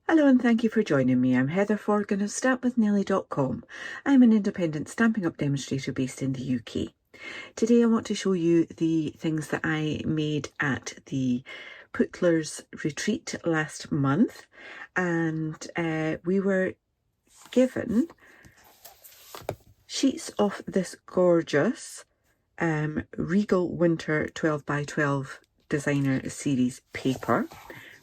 Hello and thank you for joining me. I'm Heather Forgan of stampwithnellie.com. I'm an independent Stampin' Up demonstrator based in the UK. Today I want to show you the things that I made at the Pootlers retreat last month, and we were given sheets of this gorgeous Regal Winter 12 by 12 designer series paper,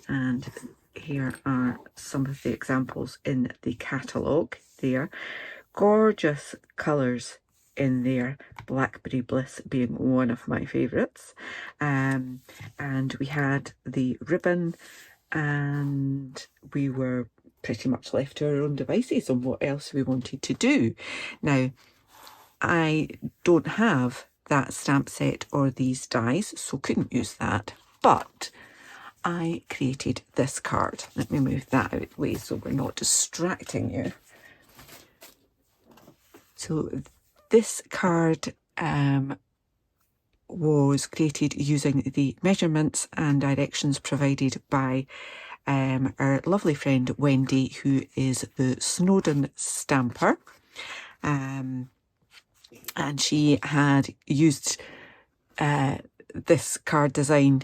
and here are some of the examples in the catalogue there. Gorgeous colours in there, Blackberry Bliss being one of my favourites. And we had the ribbon, and we were pretty much left to our own devices on what else we wanted to do. Now, I don't have that stamp set or these dies, so couldn't use that, but I created this card. Let me move that out of the way so we're not distracting you. So this card was created using the measurements and directions provided by our lovely friend Wendy, who is the Snowdon stamper. And she had used this card design,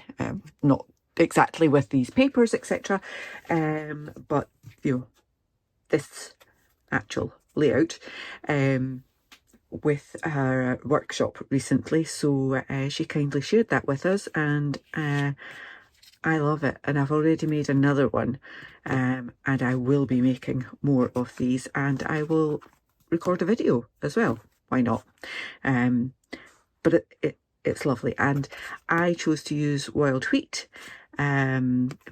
not exactly with these papers, etc., but you know, this actual layout with her workshop recently, so she kindly shared that with us, and I love it, and I've already made another one, and I will be making more of these, and I will record a video as well, why not? But it's lovely, and I chose to use wild wheat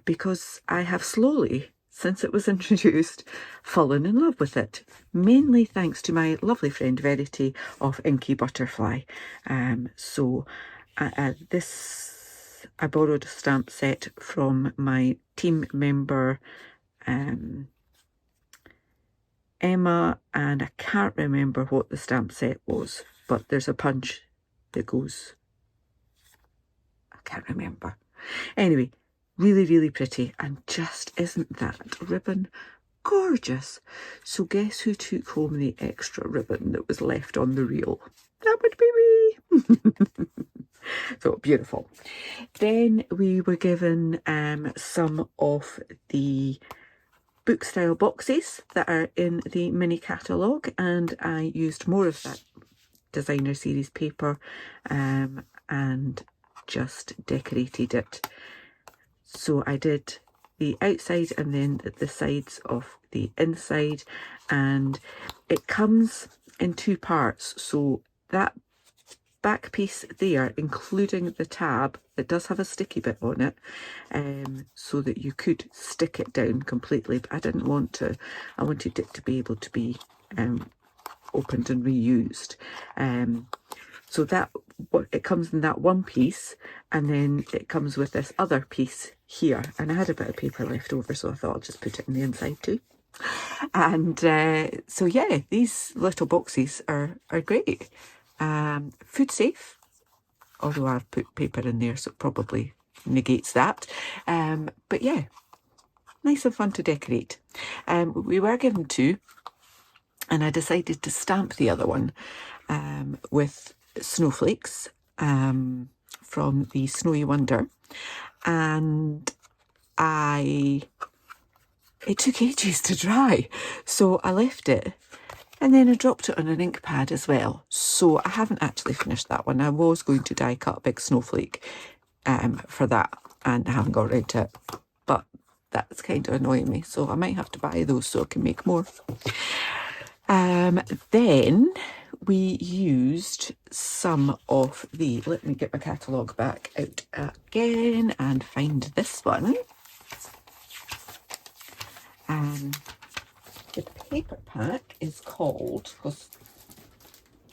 because I have slowly, since it was introduced, fallen in love with it, mainly thanks to my lovely friend Verity of Inky Butterfly. So this, I borrowed a stamp set from my team member Emma, and I can't remember what the stamp set was, but there's a punch that goes, I can't remember. Anyway, really, really pretty, and just isn't that ribbon gorgeous? So guess who took home the extra ribbon that was left on the reel? That would be me. So beautiful. Then we were given some of the book style boxes that are in the mini catalogue, and I used more of that designer series paper and just decorated it. So I did the outside and then the sides of the inside, and it comes in two parts. So that back piece there, including the tab, it does have a sticky bit on it, so that you could stick it down completely, but I didn't want to. I wanted it to be able to be opened and reused. So that it comes in that one piece, and then it comes with this other piece here, and I had a bit of paper left over, so I thought I'll just put it in the inside too. And so yeah, these little boxes are great. Food safe, although I've put paper in there, so it probably negates that. But yeah, nice and fun to decorate. We were given two, and I decided to stamp the other one with snowflakes from the Snowy Wonder, and it took ages to dry, so I left it, and then I dropped it on an ink pad as well. So I haven't actually finished that one. I was going to die cut a big snowflake for that, and I haven't got around to it, but that's kind of annoying me, so I might have to buy those so I can make more. Then we used some of the, let me get my catalogue back out again and find this one. The paper pack is called, because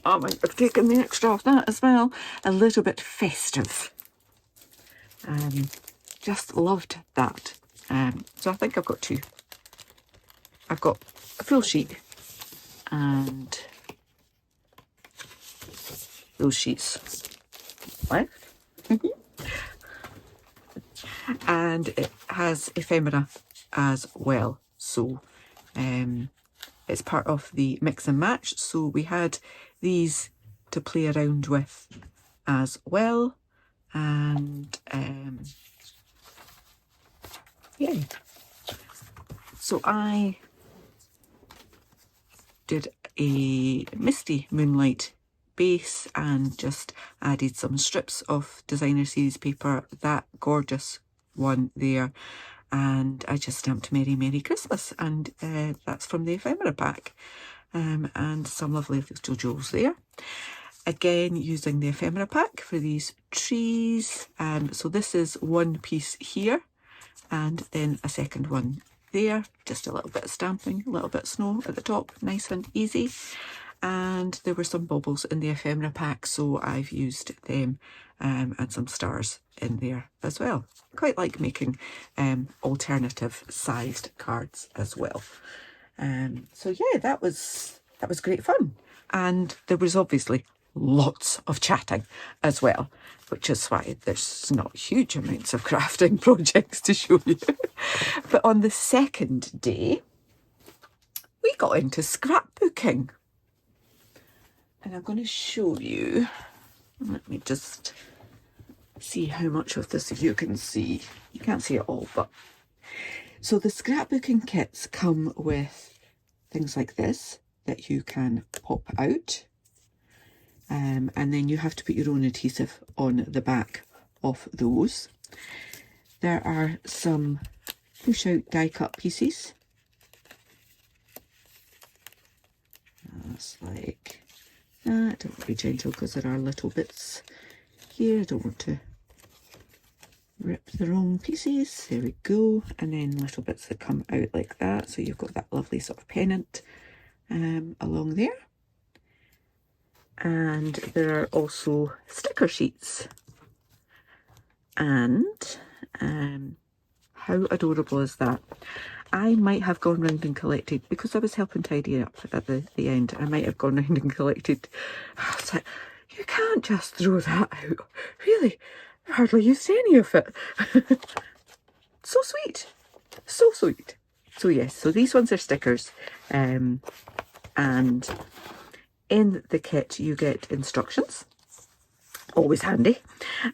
I might have taken the extra off that as well, A Little Bit Festive. Just loved that. So I think I've got two. I've got a full sheet and those sheets left. And it has ephemera as well. So it's part of the mix and match. So we had these to play around with as well. And yeah, so I did a Misty Moonlight base and just added some strips of designer series paper, that gorgeous one there, and I just stamped Merry Merry Christmas, and that's from the ephemera pack, and some lovely little jewels there. Again, using the ephemera pack for these trees. So this is one piece here and then a second one there. Just a little bit of stamping, a little bit of snow at the top, nice and easy. And there were some baubles in the ephemera pack, so I've used them, and some stars in there as well. Quite like making alternative sized cards as well. So yeah, that was great fun. And there was obviously lots of chatting as well, which is why there's not huge amounts of crafting projects to show you. But on the second day, we got into scrapbooking. And I'm going to show you, let me just see how much of this you can see. You can't see it all, but so the scrapbooking kits come with things like this that you can pop out, and then you have to put your own adhesive on the back of those. There are some push out die cut pieces. That's like that. Don't want to be gentle because there are little bits here. I don't want to rip the wrong pieces. There we go. And then little bits that come out like that. So you've got that lovely sort of pennant along there. And there are also sticker sheets. And how adorable is that? I might have gone round and collected, because I was helping tidy up at the end, I might have gone round and collected. I was like, you can't just throw that out. Really? I hardly used any of it. So sweet. So sweet. So yes, so these ones are stickers. And in the kit you get instructions. Always handy,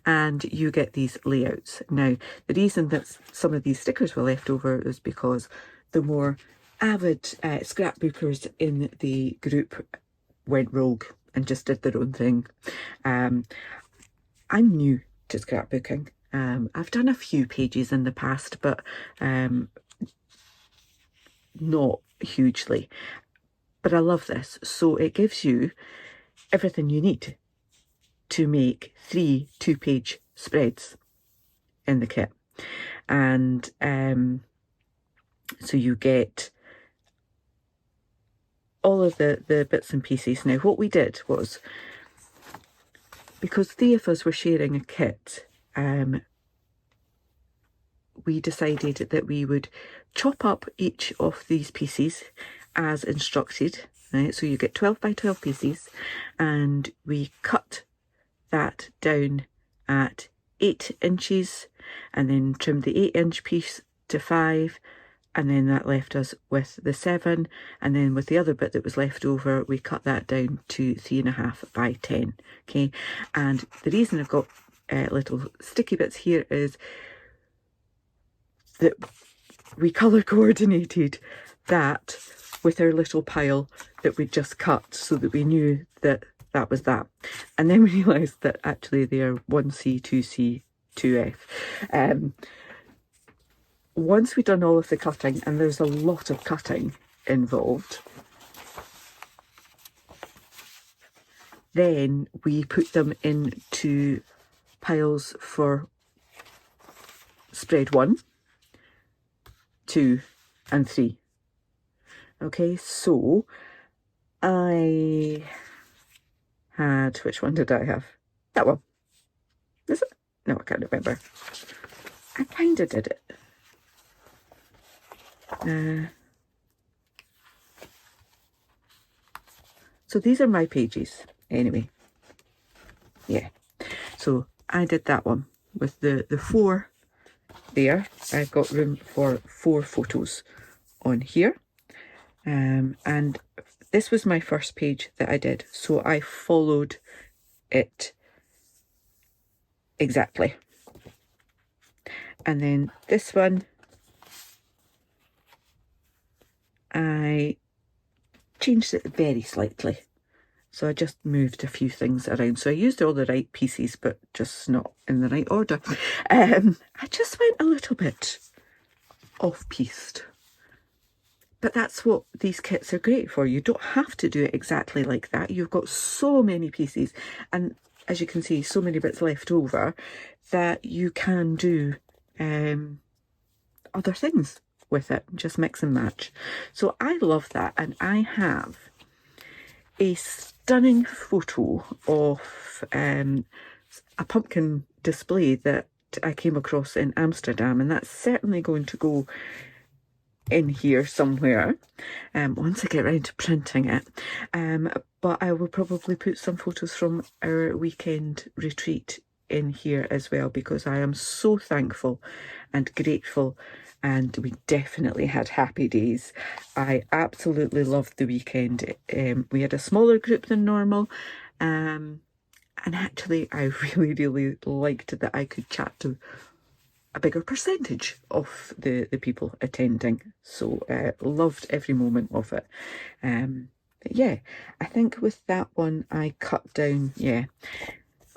and you get these layouts. Now, the reason that some of these stickers were left over is because the more avid scrapbookers in the group went rogue and just did their own thing. I'm new to scrapbooking. I've done a few pages in the past, but not hugely. But I love this. So it gives you everything you need to make 3 2-page spreads in the kit. And so you get all of the bits and pieces. Now what we did was, because 3 of us were sharing a kit, we decided that we would chop up each of these pieces as instructed, right? So you get 12 by 12 pieces, and we cut that down at 8 inches and then trimmed the 8-inch piece to 5, and then that left us with the 7, and then with the other bit that was left over we cut that down to 3.5 by 10. Okay, and the reason I've got little sticky bits here is that we colour coordinated that with our little pile that we just cut, so that we knew that that was that. And then we realised that actually they are 1C, 2C, 2F. Once we'd done all of the cutting, and there's a lot of cutting involved, then we put them into piles for spread 1, 2 and 3. Okay, so I had, which one did I have? That one. Is it? No, I can't remember. I kind of did it. So these are my pages anyway. Yeah, so I did that one with the 4 there. I've got room for 4 photos on here. And this was my first page that I did, so I followed it exactly. And then this one, I changed it very slightly. So I just moved a few things around. So I used all the right pieces, but just not in the right order. I just went a little bit off-piste. But that's what these kits are great for. You don't have to do it exactly like that. You've got so many pieces, and as you can see, so many bits left over that you can do other things with it. Just mix and match. So I love that, and I have a stunning photo of a pumpkin display that I came across in Amsterdam, and that's certainly going to go in here somewhere once I get around to printing it. But I will probably put some photos from our weekend retreat in here as well, because I am so thankful and grateful, and we definitely had happy days. I absolutely loved the weekend. We had a smaller group than normal, and actually I really liked that I could chat to a bigger percentage of the people attending. So loved every moment of it. But yeah, I think with that one I cut down, yeah,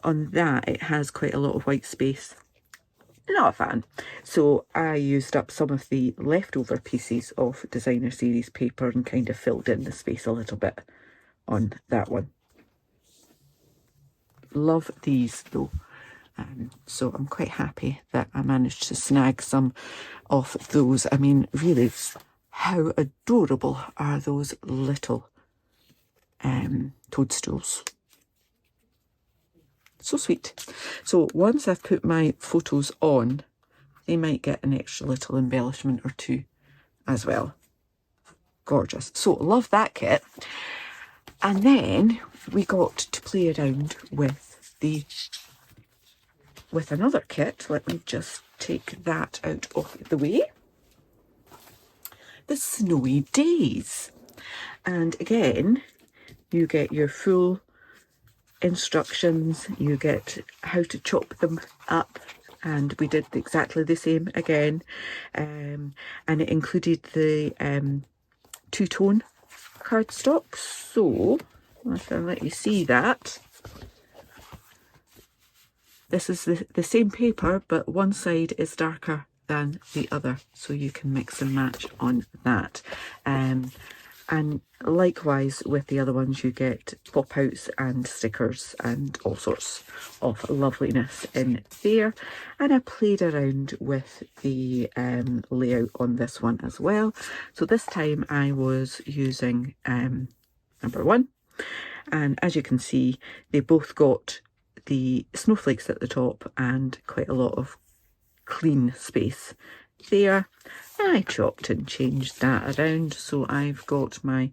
on that it has quite a lot of white space. Not a fan. So I used up some of the leftover pieces of designer series paper and kind of filled in the space a little bit on that one. Love these though. So I'm quite happy that I managed to snag some of those. I mean, really, how adorable are those little toadstools? So sweet. So once I've put my photos on, they might get an extra little embellishment or two as well. Gorgeous. So love that kit. And then we got to play around with another kit. Let me just take that out of the way. The Snowy Days. And again, you get your full instructions, you get how to chop them up, and we did exactly the same again. And it included the two-tone cardstock. So I'll let you see that. This is the same paper, but one side is darker than the other, so you can mix and match on that. And likewise with the other ones, you get pop-outs and stickers and all sorts of loveliness in there. And I played around with the layout on this one as well. So this time I was using number 1, and as you can see, they both got the snowflakes at the top and quite a lot of clean space there. I chopped and changed that around, so I've got my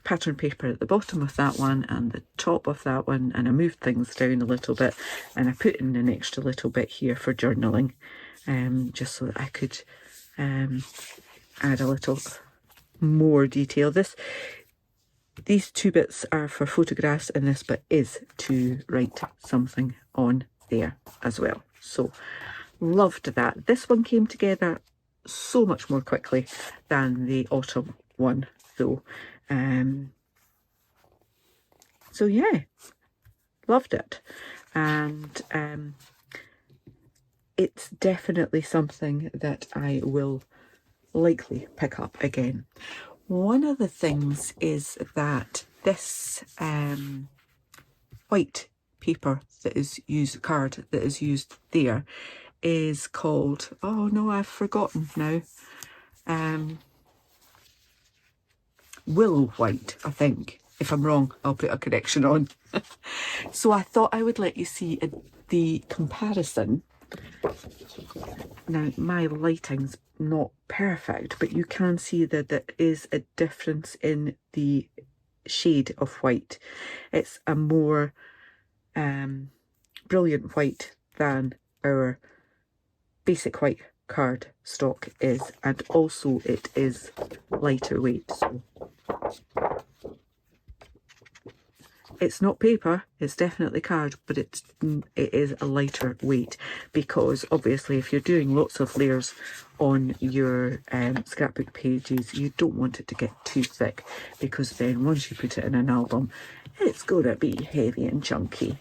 pattern paper at the bottom of that one and the top of that one, and I moved things down a little bit, and I put in an extra little bit here for journaling, just so that I could add a little more detail. These two bits are for photographs, and this bit is to write something on there as well. So loved that. This one came together so much more quickly than the autumn one though. So yeah, loved it. And it's definitely something that I will likely pick up again. One of the things is that this white paper that is used, card that is used there, is called, oh no, I've forgotten now, Willow White, I think. If I'm wrong, I'll put a correction on. So I thought I would let you see the comparison. Now, my lighting's not perfect, but you can see that there is a difference in the shade of white. It's a more brilliant white than our basic white card stock is, and also it is lighter weight. So it's not paper, it's definitely card, but it is a lighter weight, because obviously if you're doing lots of layers on your scrapbook pages, you don't want it to get too thick, because then once you put it in an album, it's going to be heavy and chunky.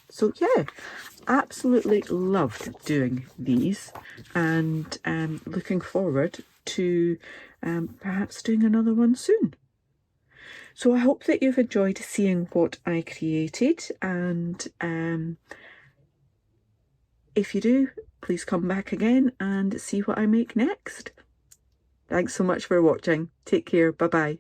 So yeah, absolutely loved doing these, and looking forward to perhaps doing another one soon. So I hope that you've enjoyed seeing what I created, and if you do, please come back again and see what I make next. Thanks so much for watching. Take care. Bye bye.